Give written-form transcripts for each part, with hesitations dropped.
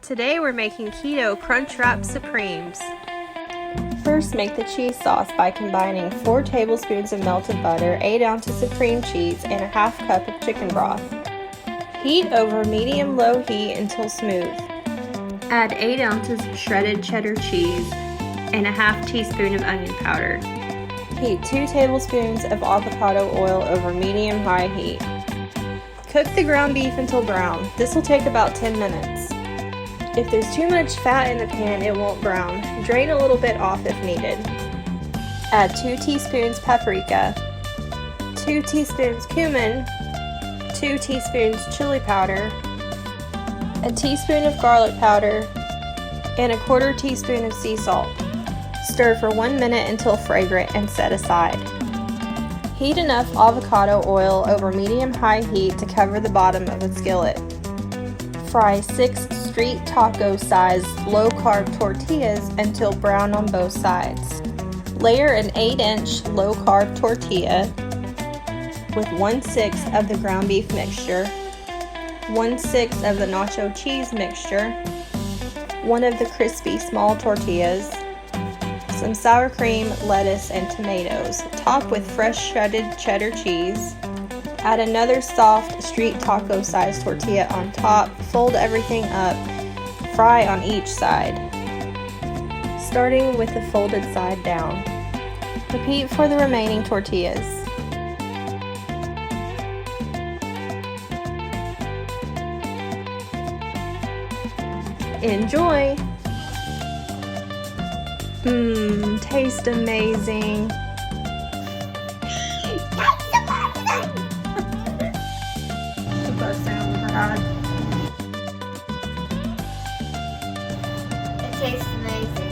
Today we're making Keto Crunchwrap Supremes. First, make the cheese sauce by combining 4 tablespoons of melted butter, 8 ounces of cream cheese, and a half cup of chicken broth. Heat over medium-low heat until smooth. Add 8 ounces of shredded cheddar cheese and a half teaspoon of onion powder. Heat 2 tablespoons of avocado oil over medium-high heat. Cook the ground beef until brown. This will take about 10 minutes. If there's too much fat in the pan, it won't brown. Drain a little bit off if needed. Add 2 teaspoons paprika, 2 teaspoons cumin, 2 teaspoons chili powder, a teaspoon of garlic powder, and a 1/4 teaspoon of sea salt. Stir for 1 minute until fragrant and set aside. Heat enough avocado oil over medium-high heat to cover the bottom of a skillet. Fry 6 street taco sized low-carb tortillas until brown on both sides. Layer an 8-inch low-carb tortilla with 1/6 of the ground beef mixture, 1/6 of the nacho cheese mixture, 1 of the crispy small tortillas, some sour cream, lettuce, and tomatoes. Top with fresh shredded cheddar cheese. Add another soft street taco sized tortilla on top. Fold everything up. Fry on each side, starting with the folded side down. Repeat for the remaining tortillas. Enjoy! Tastes amazing. The best thing I've ever had. It tastes amazing.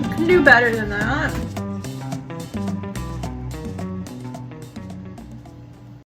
You can do better than that.